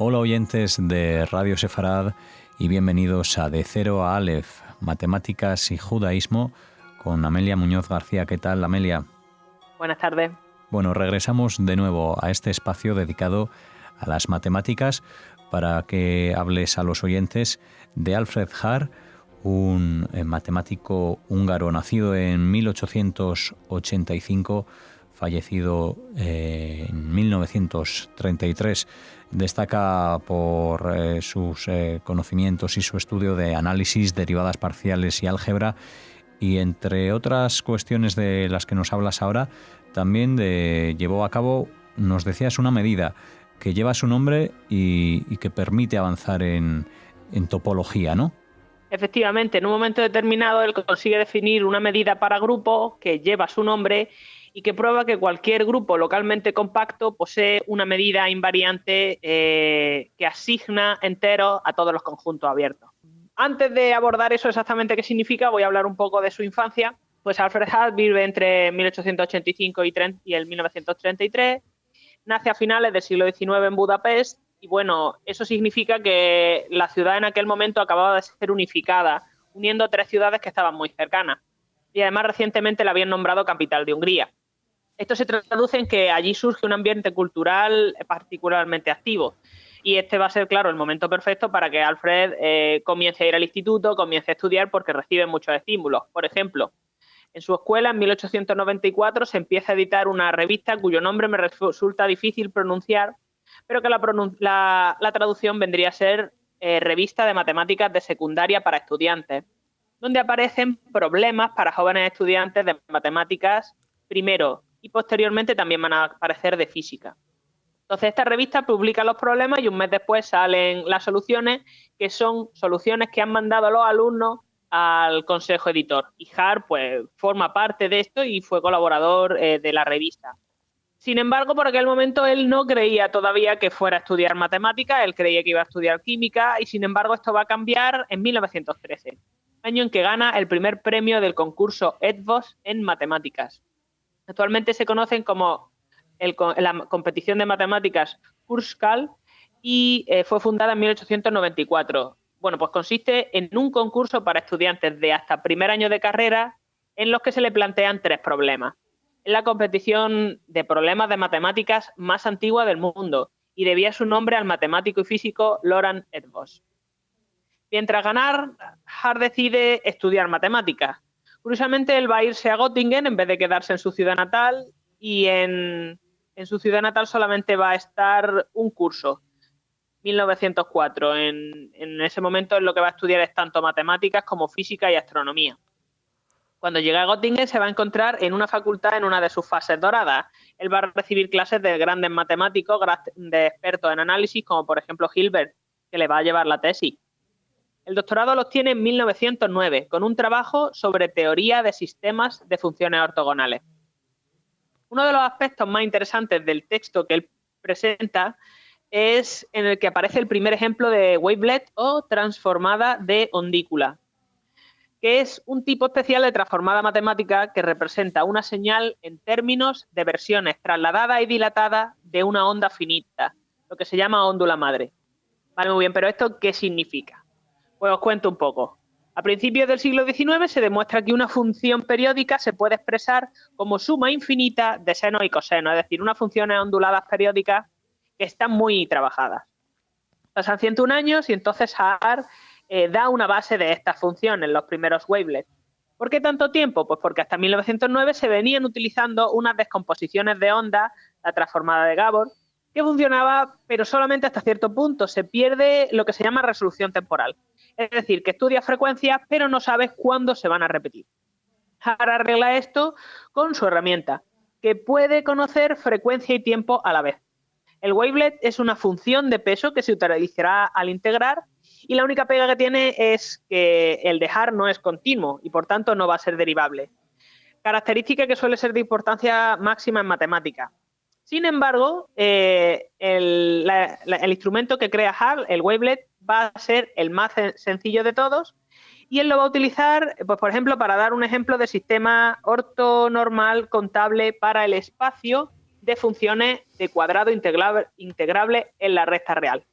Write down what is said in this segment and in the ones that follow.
Hola oyentes de Radio Sefarad y bienvenidos a De Cero a Aleph, Matemáticas y Judaísmo, con Amelia Muñoz García. ¿Qué tal, Amelia? Buenas tardes. Bueno, regresamos de nuevo a este espacio dedicado a las matemáticas para que hables a los oyentes de Alfred Haar, un matemático húngaro nacido en 1885, fallecido en 1933. Destaca por sus conocimientos y su estudio de análisis, derivadas parciales y álgebra, y entre otras cuestiones de las que nos hablas ahora, también llevó a cabo, nos decías, una medida que lleva su nombre y que permite avanzar en topología, ¿no? Efectivamente, en un momento determinado él consigue definir una medida para grupo que lleva su nombre y que prueba que cualquier grupo localmente compacto posee una medida invariante que asigna enteros a todos los conjuntos abiertos. Antes de abordar eso exactamente qué significa, voy a hablar un poco de su infancia. Pues Alfred Haar vive entre 1885 y el 1933, nace a finales del siglo XIX en Budapest. Y bueno, eso significa que la ciudad en aquel momento acababa de ser unificada, uniendo tres ciudades que estaban muy cercanas. Y además recientemente la habían nombrado capital de Hungría. Esto se traduce en que allí surge un ambiente cultural particularmente activo. Y este va a ser, claro, el momento perfecto para que Alfred comience a ir al instituto, comience a estudiar, porque recibe muchos estímulos. Por ejemplo, en su escuela, en 1894, se empieza a editar una revista cuyo nombre me resulta difícil pronunciar, pero que la traducción vendría a ser Revista de Matemáticas de Secundaria para Estudiantes, donde aparecen problemas para jóvenes estudiantes de matemáticas primero y posteriormente también van a aparecer de física. Entonces esta revista publica los problemas y un mes después salen las soluciones, que son soluciones que han mandado los alumnos al consejo editor. Y Haar pues forma parte de esto y fue colaborador de la revista. Sin embargo, por aquel momento él no creía todavía que fuera a estudiar matemáticas, él creía que iba a estudiar química y sin embargo esto va a cambiar en 1913, año en que gana el primer premio del concurso EDVOS en matemáticas. Actualmente se conocen como la competición de matemáticas Kurzskal y fue fundada en 1894. Bueno, pues consiste en un concurso para estudiantes de hasta primer año de carrera en los que se le plantean tres problemas. Es la competición de problemas de matemáticas más antigua del mundo y debía su nombre al matemático y físico Loran Edwards. Mientras ganar, Haar decide estudiar matemáticas. Curiosamente, él va a irse a Göttingen en vez de quedarse en su ciudad natal y en su ciudad natal solamente va a estar un curso, 1904. En ese momento en lo que va a estudiar es tanto matemáticas como física y astronomía. Cuando llega a Göttingen se va a encontrar en una facultad en una de sus fases doradas. Él va a recibir clases de grandes matemáticos, de expertos en análisis, como por ejemplo Hilbert, que le va a llevar la tesis. El doctorado lo obtiene en 1909, con un trabajo sobre teoría de sistemas de funciones ortogonales. Uno de los aspectos más interesantes del texto que él presenta es en el que aparece el primer ejemplo de wavelet o transformada de ondícula, que es un tipo especial de transformada matemática que representa una señal en términos de versiones trasladadas y dilatadas de una onda finita, lo que se llama óndula madre. Vale, muy bien, pero ¿esto qué significa? Pues os cuento un poco. A principios del siglo XIX se demuestra que una función periódica se puede expresar como suma infinita de senos y cosenos, es decir, unas funciones onduladas periódicas que están muy trabajadas. Pasan 101 años y entonces Haar da una base de estas funciones, los primeros wavelets. ¿Por qué tanto tiempo? Pues porque hasta 1909 se venían utilizando unas descomposiciones de onda, la transformada de Gabor, que funcionaba, pero solamente hasta cierto punto. Se pierde lo que se llama resolución temporal. Es decir, que estudias frecuencias, pero no sabes cuándo se van a repetir. Haar arregla esto con su herramienta, que puede conocer frecuencia y tiempo a la vez. El wavelet es una función de peso que se utilizará al integrar y la única pega que tiene es que el de Haar no es continuo y por tanto no va a ser derivable. Característica que suele ser de importancia máxima en matemática. Sin embargo, el instrumento que crea Haar, el wavelet, va a ser el más sencillo de todos y él lo va a utilizar, pues, por ejemplo, para dar un ejemplo de sistema ortonormal contable para el espacio de funciones de cuadrado integrable en la recta real.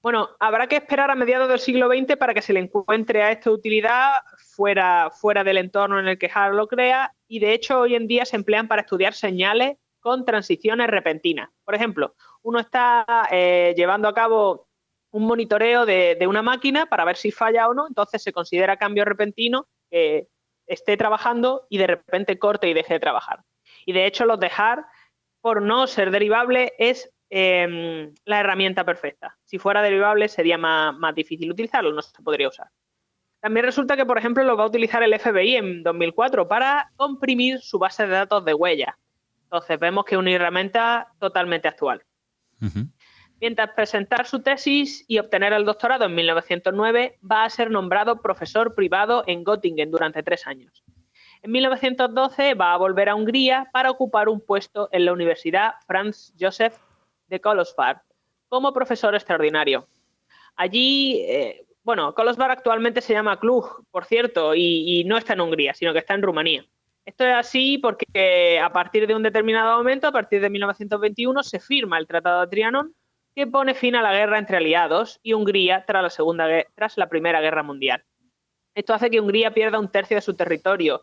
Bueno, habrá que esperar a mediados del siglo XX para que se le encuentre a esto utilidad fuera del entorno en el que Hart lo crea, y de hecho hoy en día se emplean para estudiar señales con transiciones repentinas. Por ejemplo, uno está llevando a cabo un monitoreo de una máquina para ver si falla o no, entonces se considera cambio repentino que esté trabajando y de repente corte y deje de trabajar. Y de hecho los de Hart, por no ser derivable, es la herramienta perfecta. Si fuera derivable sería más difícil utilizarlo, no se podría usar. También resulta que, por ejemplo, lo va a utilizar el FBI en 2004 para comprimir su base de datos de huellas. Entonces vemos que es una herramienta totalmente actual. Uh-huh. Mientras presentar su tesis y obtener el doctorado en 1909, va a ser nombrado profesor privado en Göttingen durante 3 años. En 1912 va a volver a Hungría para ocupar un puesto en la Universidad Franz Josef de Kolozsvár como profesor extraordinario. Allí, Kolozsvár actualmente se llama Cluj, por cierto, y no está en Hungría, sino que está en Rumanía. Esto es así porque a partir de un determinado momento, a partir de 1921, se firma el Tratado de Trianon, que pone fin a la guerra entre aliados y Hungría tras la Primera Guerra Mundial. Esto hace que Hungría pierda 1/3 de su territorio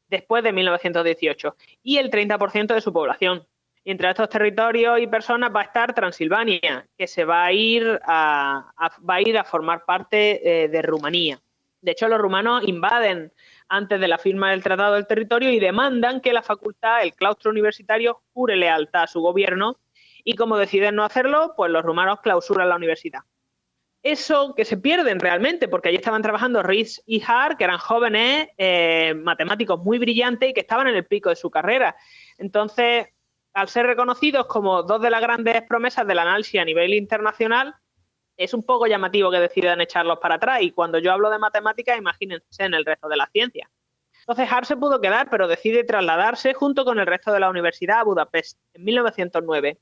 después de 1918 y el 30% de su población. Y entre estos territorios y personas va a estar Transilvania, que se va a ir a formar parte de Rumanía. De hecho, los rumanos invaden antes de la firma del Tratado del Territorio y demandan que la facultad, el claustro universitario, jure lealtad a su gobierno, y como deciden no hacerlo, pues los rumanos clausuran la universidad. Eso que se pierden realmente, porque allí estaban trabajando Ritz y Hart, que eran jóvenes matemáticos muy brillantes y que estaban en el pico de su carrera. Entonces, al ser reconocidos como dos de las grandes promesas del análisis a nivel internacional, es un poco llamativo que decidan echarlos para atrás. Y cuando yo hablo de matemáticas, imagínense en el resto de la ciencia. Entonces Hart se pudo quedar, pero decide trasladarse junto con el resto de la universidad a Budapest en 1909.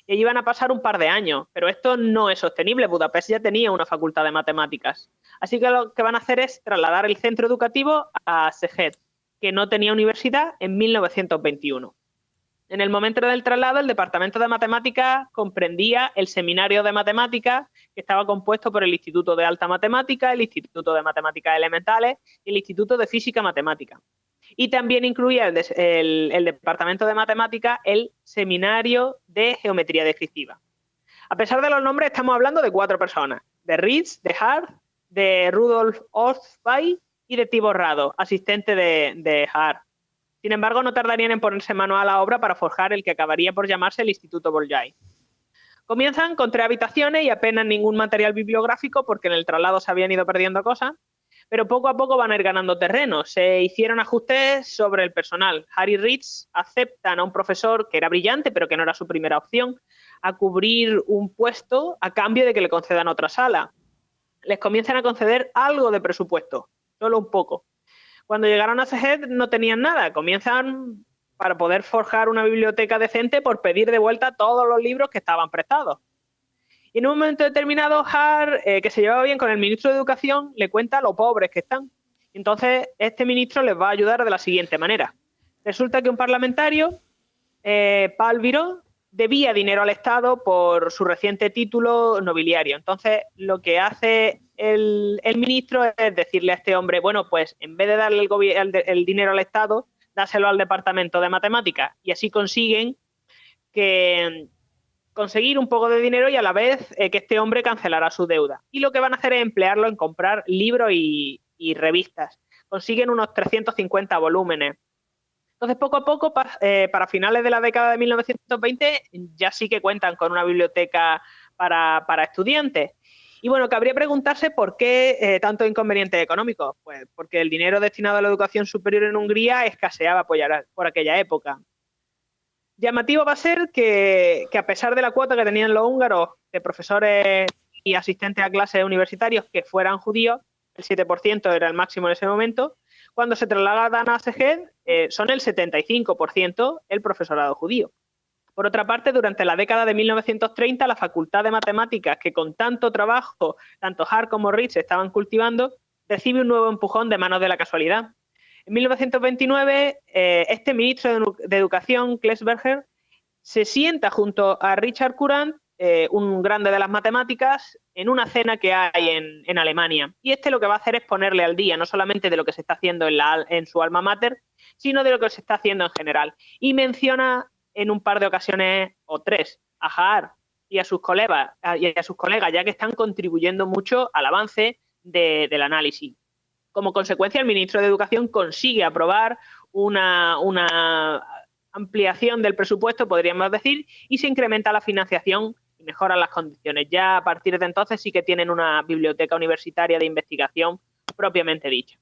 Y allí van a pasar un par de años, pero esto no es sostenible. Budapest ya tenía una facultad de matemáticas. Así que lo que van a hacer es trasladar el centro educativo a Szeged, que no tenía universidad, en 1921. En el momento del traslado, el departamento de matemáticas comprendía el seminario de matemáticas, que estaba compuesto por el Instituto de Alta Matemática, el Instituto de Matemáticas Elementales y el Instituto de Física Matemática. Y también incluía el departamento de matemáticas el seminario de geometría descriptiva. A pesar de los nombres, estamos hablando de 4 personas: de Ritz, de Hart, de Rudolf Ostwey y de Tibor Rado, asistente de Hart. Sin embargo, no tardarían en ponerse mano a la obra para forjar el que acabaría por llamarse el Instituto Bolyai. Comienzan con 3 habitaciones y apenas ningún material bibliográfico, porque en el traslado se habían ido perdiendo cosas, pero poco a poco van a ir ganando terreno. Se hicieron ajustes sobre el personal. Hart y Ritz aceptan a un profesor que era brillante, pero que no era su primera opción, a cubrir un puesto a cambio de que le concedan otra sala. Les comienzan a conceder algo de presupuesto, solo un poco. Cuando llegaron a Szeged no tenían nada. Comienzan, para poder forjar una biblioteca decente, por pedir de vuelta todos los libros que estaban prestados. Y en un momento determinado, Hart, que se llevaba bien con el ministro de Educación, le cuenta lo pobres que están. Entonces, este ministro les va a ayudar de la siguiente manera. Resulta que un parlamentario, Paul Viró, debía dinero al Estado por su reciente título nobiliario. Entonces, lo que hace el ministro es decirle a este hombre: bueno, pues en vez de darle el dinero al Estado, dáselo al departamento de matemáticas. Y así consiguen conseguir un poco de dinero y a la vez que este hombre cancelará su deuda. Y lo que van a hacer es emplearlo en comprar libros y revistas. Consiguen unos 350 volúmenes. Entonces, poco a poco, para finales de la década de 1920, ya sí que cuentan con una biblioteca para estudiantes. Y bueno, cabría preguntarse por qué tanto inconveniente económico. Pues porque el dinero destinado a la educación superior en Hungría escaseaba por aquella época. Llamativo va a ser que a pesar de la cuota que tenían los húngaros de profesores y asistentes a clases universitarios que fueran judíos, el 7% era el máximo en ese momento, cuando se trasladan a Szeged son el 75% el profesorado judío. Por otra parte, durante la década de 1930, la Facultad de Matemáticas, que con tanto trabajo tanto Hart como Ritz estaban cultivando, recibe un nuevo empujón de manos de la casualidad. En 1929, este ministro de Educación, Klesberger, se sienta junto a Richard Courant un grande de las matemáticas en una cena que hay en Alemania. Y lo que va a hacer es ponerle al día, no solamente de lo que se está haciendo en su alma mater, sino de lo que se está haciendo en general. Y menciona en un par de ocasiones, o tres, a Haar y a sus colegas, ya que están contribuyendo mucho al avance del análisis. Como consecuencia, el ministro de Educación consigue aprobar una ampliación del presupuesto, podríamos decir, y se incrementa la financiación y mejoran las condiciones. Ya a partir de entonces sí que tienen una biblioteca universitaria de investigación propiamente dicha.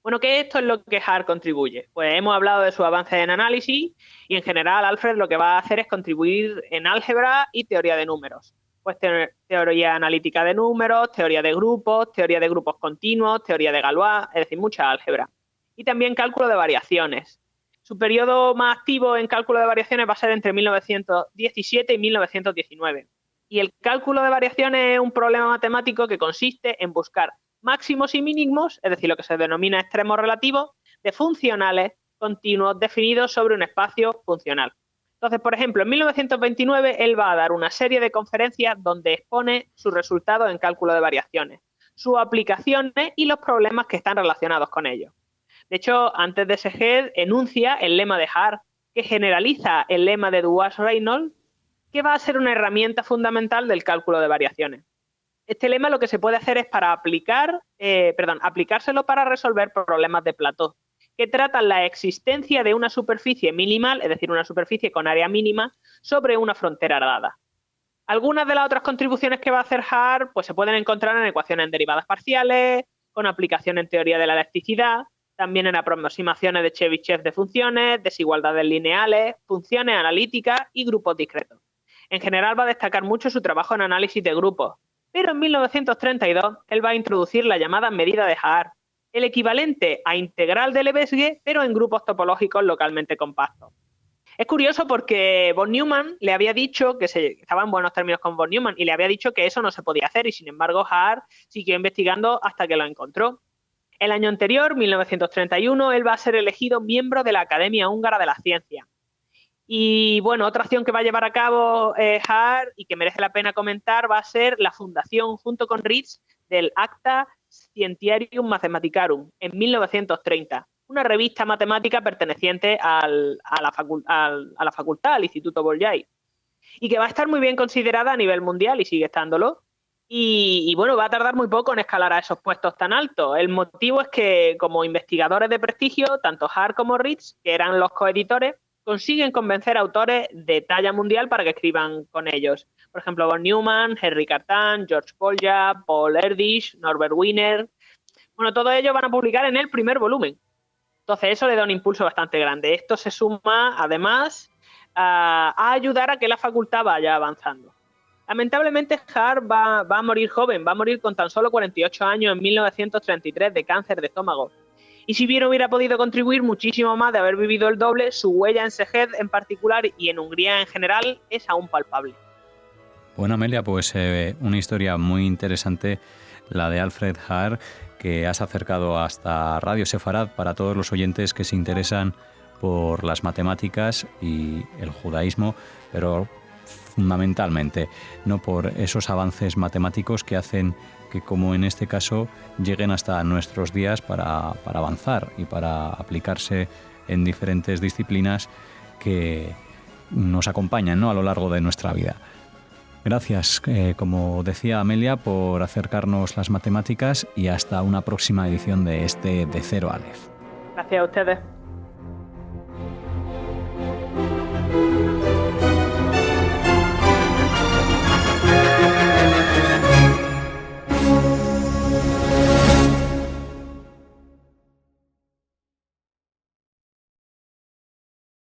Bueno, ¿qué esto es lo que Haar contribuye? Pues hemos hablado de sus avances en análisis y en general Alfred lo que va a hacer es contribuir en álgebra y teoría de números. Pues teoría analítica de números, teoría de grupos continuos, teoría de Galois, es decir, mucha álgebra. Y también cálculo de variaciones. Su periodo más activo en cálculo de variaciones va a ser entre 1917 y 1919. Y el cálculo de variaciones es un problema matemático que consiste en buscar máximos y mínimos, es decir, lo que se denomina extremos relativos, de funcionales continuos definidos sobre un espacio funcional. Entonces, por ejemplo, en 1929 él va a dar una serie de conferencias donde expone sus resultados en cálculo de variaciones, sus aplicaciones y los problemas que están relacionados con ellos. De hecho, antes de Szeged enuncia el lema de Haar, que generaliza el lema de Duas-Reynolds, que va a ser una herramienta fundamental del cálculo de variaciones. Este lema lo que se puede hacer es para aplicárselo para resolver problemas de Plateau, que tratan la existencia de una superficie minimal, es decir, una superficie con área mínima, sobre una frontera dada. Algunas de las otras contribuciones que va a hacer Haar pues, se pueden encontrar en ecuaciones en derivadas parciales, con aplicación en teoría de la elasticidad, también en aproximaciones de Chebyshev de funciones, desigualdades lineales, funciones analíticas y grupos discretos. En general va a destacar mucho su trabajo en análisis de grupos, pero en 1932 él va a introducir la llamada medida de Haar, el equivalente a integral de Lebesgue, pero en grupos topológicos localmente compactos. Es curioso porque von Neumann le había dicho que estaba en buenos términos con von Neumann y le había dicho que eso no se podía hacer y sin embargo Haar siguió investigando hasta que lo encontró. El año anterior, 1931, él va a ser elegido miembro de la Academia Húngara de la Ciencia. Y bueno, otra acción que va a llevar a cabo Haar y que merece la pena comentar va a ser la fundación junto con Ritz del Acta Scientiarum Mathematicarum en 1930, una revista matemática perteneciente a la facultad, al Instituto Bolyai, y que va a estar muy bien considerada a nivel mundial y sigue estándolo. Y bueno, va a tardar muy poco en escalar a esos puestos tan altos. El motivo es que como investigadores de prestigio, tanto Haar como Ritz, que eran los coeditores, consiguen convencer a autores de talla mundial para que escriban con ellos. Por ejemplo, von Neumann, Henri Cartan, George Polya, Paul Erdős, Norbert Wiener. Bueno, todos ellos van a publicar en el primer volumen. Entonces eso le da un impulso bastante grande. Esto se suma, además, a ayudar a que la facultad vaya avanzando. Lamentablemente, Haar va a morir joven, va a morir con tan solo 48 años en 1933 de cáncer de estómago. Y si bien hubiera podido contribuir muchísimo más de haber vivido el doble, su huella en Szeged en particular y en Hungría en general es aún palpable. Bueno, Amelia, pues una historia muy interesante, la de Alfred Haar, que has acercado hasta Radio Sefarad para todos los oyentes que se interesan por las matemáticas y el judaísmo, pero fundamentalmente no por esos avances matemáticos que hacen que, como en este caso, lleguen hasta nuestros días para avanzar y para aplicarse en diferentes disciplinas que nos acompañan, ¿no?, a lo largo de nuestra vida. Gracias, como decía Amelia, por acercarnos las matemáticas y hasta una próxima edición de De Cero a Aleph. Gracias a ustedes.